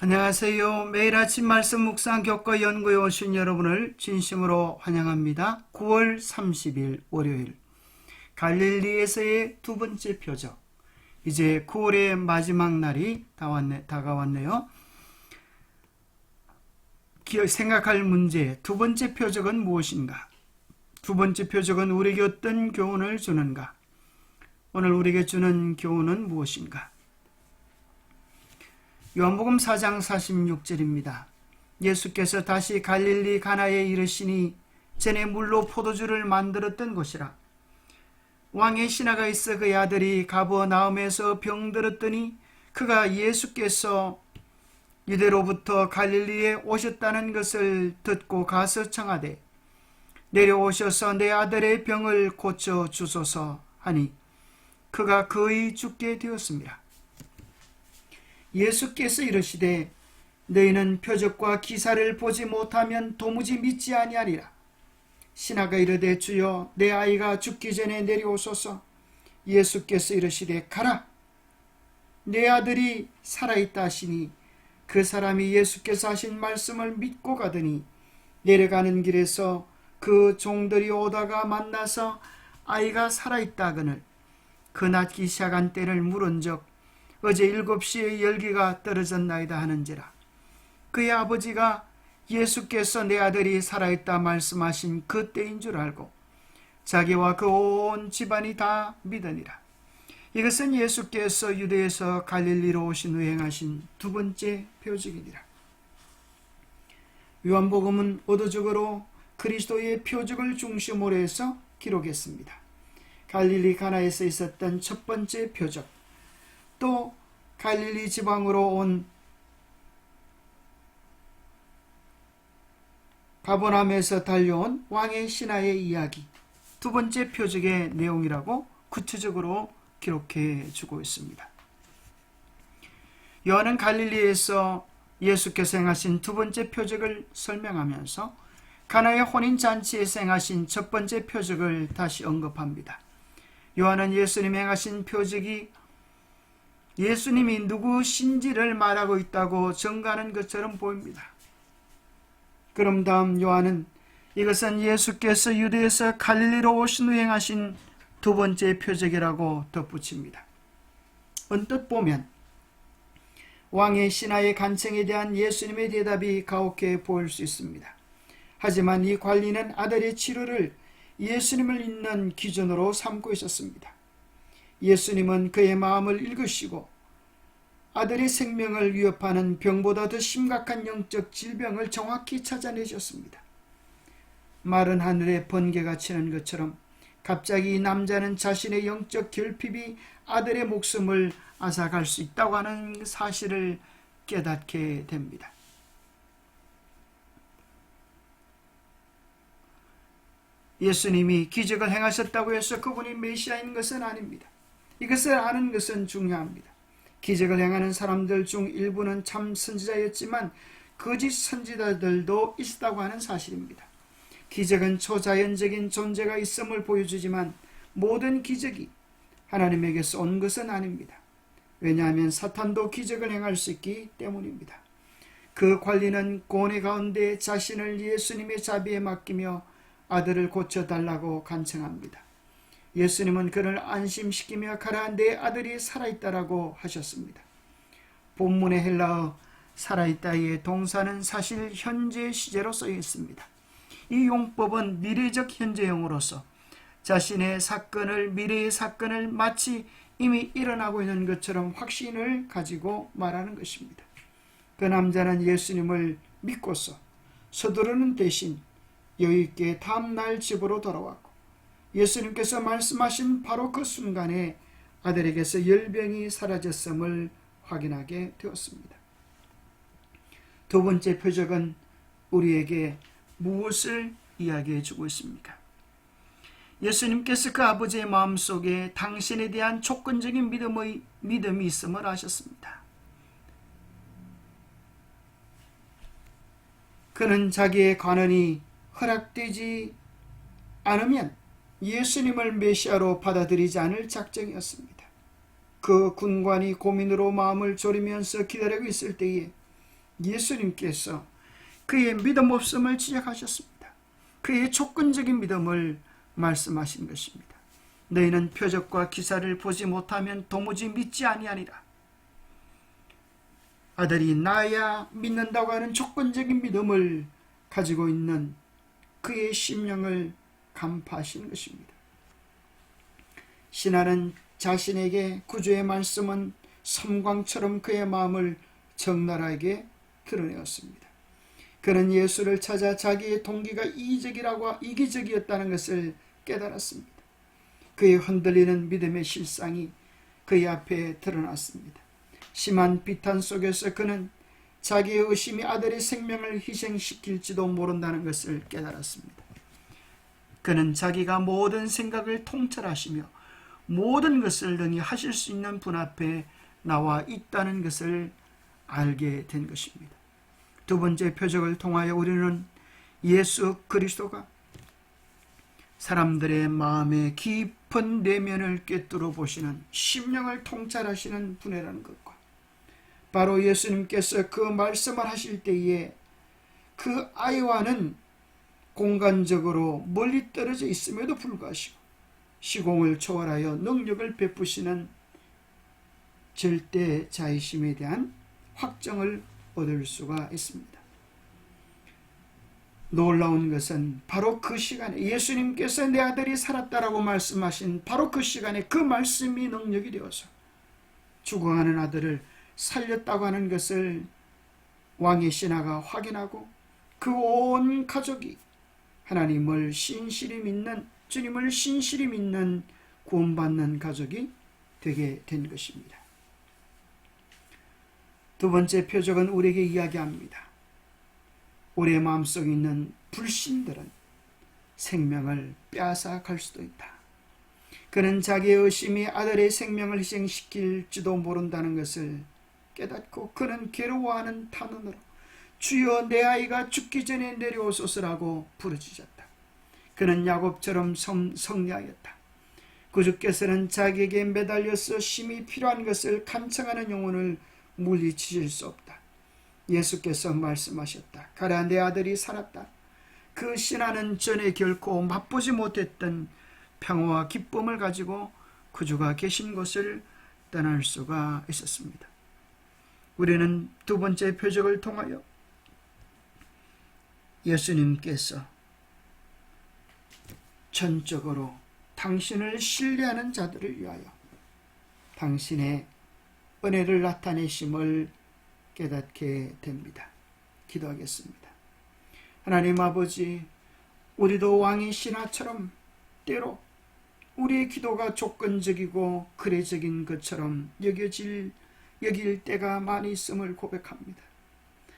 안녕하세요. 매일 아침 말씀 묵상 교과 연구에 오신 여러분을 진심으로 환영합니다. 9월 30일 월요일 갈릴리에서의 두 번째 표적. 이제 9월의 마지막 날이 다가왔네요. 생각할 문제, 두 번째 표적은 무엇인가? 두 번째 표적은 우리에게 어떤 교훈을 주는가? 오늘 우리에게 주는 교훈은 무엇인가? 요한복음 4장 46절입니다. 예수께서 다시 갈릴리 가나에 이르시니 전에 물로 포도주를 만들었던 곳이라. 왕의 신하가 있어 그의 아들이 가버나움에서 병들었더니 그가 예수께서 유대로부터 갈릴리에 오셨다는 것을 듣고 가서 청하되 내려오셔서 내 아들의 병을 고쳐 주소서 하니 그가 거의 죽게 되었습니다. 예수께서 이르시되 너희는 표적과 기사를 보지 못하면 도무지 믿지 아니하리라. 신하가 이르되 주여 내 아이가 죽기 전에 내려오소서. 예수께서 이르시되 가라, 내 아들이 살아있다 하시니 그 사람이 예수께서 하신 말씀을 믿고 가더니 내려가는 길에서 그 종들이 오다가 만나서 아이가 살아있다 하거늘 그 낫기 시작한 때를 물은즉 어제 7시에 열기가 떨어졌나이다 하는지라. 그의 아버지가 예수께서 내 아들이 살아있다 말씀하신 그 때인 줄 알고 자기와 그 온 집안이 다 믿으니라. 이것은 예수께서 유대에서 갈릴리로 오신 후에 행하신 두 번째 표적이니라. 요한복음은 의도적으로 그리스도의 표적을 중심으로 해서 기록했습니다. 갈릴리 가나에서 있었던 첫 번째 표적, 또 갈릴리 지방으로 온 가버나움에서 달려온 왕의 신하의 이야기, 두 번째 표적의 내용이라고 구체적으로 기록해 주고 있습니다. 요한은 갈릴리에서 예수께서 행하신 두 번째 표적을 설명하면서 가나의 혼인잔치에서 행하신 첫 번째 표적을 다시 언급합니다. 요한은 예수님이 행하신 표적이 예수님이 누구신지를 말하고 있다고 증거하는 것처럼 보입니다. 그럼 다음 요한은 이것은 예수께서 유대에서 갈릴리로 오신 후에 행하신 두 번째 표적이라고 덧붙입니다. 언뜻 보면 왕의 신하의 간청에 대한 예수님의 대답이 가혹해 보일 수 있습니다. 하지만 이 관리는 아들의 치료를 예수님을 잇는 기준으로 삼고 있었습니다. 예수님은 그의 마음을 읽으시고 아들의 생명을 위협하는 병보다 더 심각한 영적 질병을 정확히 찾아내셨습니다. 마른 하늘에 번개가 치는 것처럼 갑자기 이 남자는 자신의 영적 결핍이 아들의 목숨을 앗아갈 수 있다고 하는 사실을 깨닫게 됩니다. 예수님이 기적을 행하셨다고 해서 그분이 메시아인 것은 아닙니다. 이것을 아는 것은 중요합니다. 기적을 행하는 사람들 중 일부는 참 선지자였지만 거짓 선지자들도 있었다고 하는 사실입니다. 기적은 초자연적인 존재가 있음을 보여주지만 모든 기적이 하나님에게서 온 것은 아닙니다. 왜냐하면 사탄도 기적을 행할 수 있기 때문입니다. 그 관리는 고뇌 가운데 자신을 예수님의 자비에 맡기며 아들을 고쳐달라고 간청합니다. 예수님은 그를 안심시키며 가라, 내 아들이 살아있다라고 하셨습니다. 본문의 헬라어 살아있다의 동사는 사실 현재 시제로 쓰여 있습니다. 이 용법은 미래적 현재형으로서 자신의 사건을, 미래의 사건을 마치 이미 일어나고 있는 것처럼 확신을 가지고 말하는 것입니다. 그 남자는 예수님을 믿고서 서두르는 대신 여유있게 다음날 집으로 돌아왔고 예수님께서 말씀하신 바로 그 순간에 아들에게서 열병이 사라졌음을 확인하게 되었습니다. 두 번째 표적은 우리에게 무엇을 이야기해 주고 있습니까? 예수님께서 그 아버지의 마음속에 당신에 대한 조건적인 믿음이 있음을 아셨습니다. 그는 자기의 관원이 허락되지 않으면 예수님을 메시아로 받아들이지 않을 작정이었습니다. 그 군관이 고민으로 마음을 졸이면서 기다리고 있을 때에 예수님께서 그의 믿음 없음을 지적하셨습니다. 그의 조건적인 믿음을 말씀하신 것입니다. 너희는 표적과 기사를 보지 못하면 도무지 믿지 아니하리라. 아들이 나야 믿는다고 하는 조건적인 믿음을 가지고 있는 그의 심령을 간파하신 것입니다. 신하는 자신에게 구주의 말씀은 섬광처럼 그의 마음을 적나라하게 드러내었습니다. 그는 예수를 찾아 자기의 동기가 이기적이었다는 것을 깨달았습니다. 그의 흔들리는 믿음의 실상이 그의 앞에 드러났습니다. 심한 비탄 속에서 그는 자기의 의심이 아들의 생명을 희생시킬지도 모른다는 것을 깨달았습니다. 그는 자기가 모든 생각을 통찰하시며 모든 것을 능히 하실 수 있는 분 앞에 나와 있다는 것을 알게 된 것입니다. 두 번째 표적을 통하여 우리는 예수 그리스도가 사람들의 마음의 깊은 내면을 꿰뚫어 보시는 심령을 통찰하시는 분이라는 것과 바로 예수님께서 그 말씀을 하실 때에 그 아이와는 공간적으로 멀리 떨어져 있음에도 불구하고 시공을 초월하여 능력을 베푸시는 절대자의심에 대한 확정을 얻을 수가 있습니다. 놀라운 것은 바로 그 시간에 예수님께서 내 아들이 살았다라고 말씀하신 바로 그 시간에 그 말씀이 능력이 되어서 죽어가는 아들을 살렸다고 하는 것을 왕의 신하가 확인하고 그 온 가족이 하나님을 신실히 믿는, 주님을 신실히 믿는 구원받는 가족이 되게 된 것입니다. 두 번째 표적은 우리에게 이야기합니다. 우리의 마음속에 있는 불신들은 생명을 빼앗아 갈 수도 있다. 그는 자기의 의심이 아들의 생명을 희생시킬지도 모른다는 것을 깨닫고 그는 괴로워하는 탄원으로 주여 내 아이가 죽기 전에 내려오소서라고 부르짖었다. 그는 야곱처럼 성리하였다. 구주께서는 자기에게 매달려서 심히 필요한 것을 간청하는 영혼을 물리치실 수 없다. 예수께서 말씀하셨다. 가라 내 아들이 살았다. 그 신하는 전에 결코 맛보지 못했던 평화와 기쁨을 가지고 구주가 계신 곳을 떠날 수가 있었습니다. 우리는 두 번째 표적을 통하여 예수님께서 전적으로 당신을 신뢰하는 자들을 위하여 당신의 은혜를 나타내심을 깨닫게 됩니다. 기도하겠습니다. 하나님 아버지, 우리도 왕의 신하처럼 때로 우리의 기도가 조건적이고 그례적인 것처럼 여길 때가 많이 있음을 고백합니다.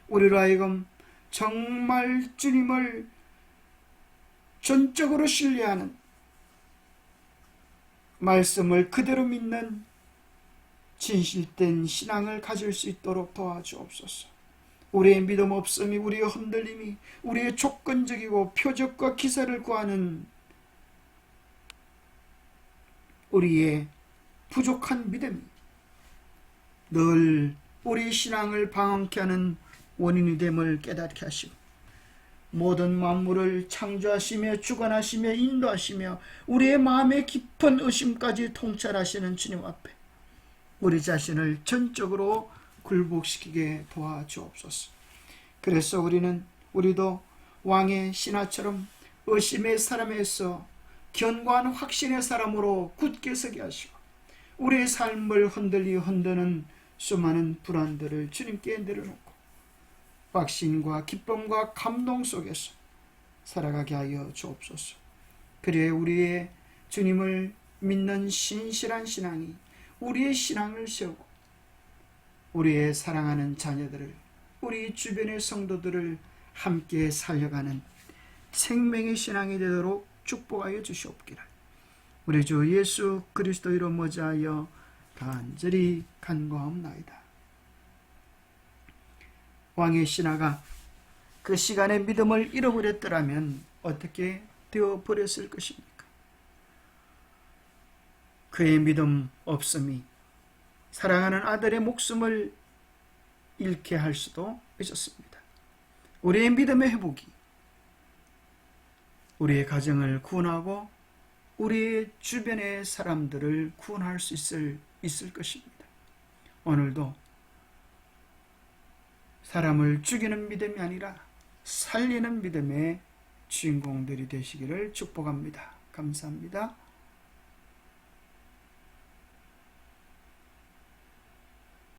우리로 하여금 정말 주님을 전적으로 신뢰하는, 말씀을 그대로 믿는 진실된 신앙을 가질 수 있도록 도와주옵소서. 우리의 믿음 없음이, 우리의 흔들림이, 우리의 조건적이고 표적과 기사를 구하는 우리의 부족한 믿음이 늘 우리 신앙을 방황케 하는 원인이 됨을 깨닫게 하시고 모든 만물을 창조하시며 주관하시며 인도하시며 우리의 마음의 깊은 의심까지 통찰하시는 주님 앞에 우리 자신을 전적으로 굴복시키게 도와주옵소서. 그래서 우리도 왕의 신하처럼 의심의 사람에서 견고한 확신의 사람으로 굳게 서게 하시고 우리의 삶을 흔드는 수많은 불안들을 주님께 내려놓고 확신과 기쁨과 감동 속에서 살아가게 하여 주옵소서. 그래야 우리의 주님을 믿는 신실한 신앙이 우리의 신앙을 세우고 우리의 사랑하는 자녀들을, 우리 주변의 성도들을 함께 살려가는 생명의 신앙이 되도록 축복하여 주시옵기를 우리 주 예수 그리스도 이름 모자하여 간절히 간구하옵나이다. 왕의 신하가 그 시간에 믿음을 잃어버렸더라면 어떻게 되어버렸을 것입니까? 그의 믿음 없음이 사랑하는 아들의 목숨을 잃게 할 수도 있었습니다. 우리의 믿음의 회복이 우리의 가정을 구원하고 우리의 주변의 사람들을 구원할 수 있을 것입니다. 오늘도 사람을 죽이는 믿음이 아니라 살리는 믿음의 주인공들이 되시기를 축복합니다. 감사합니다.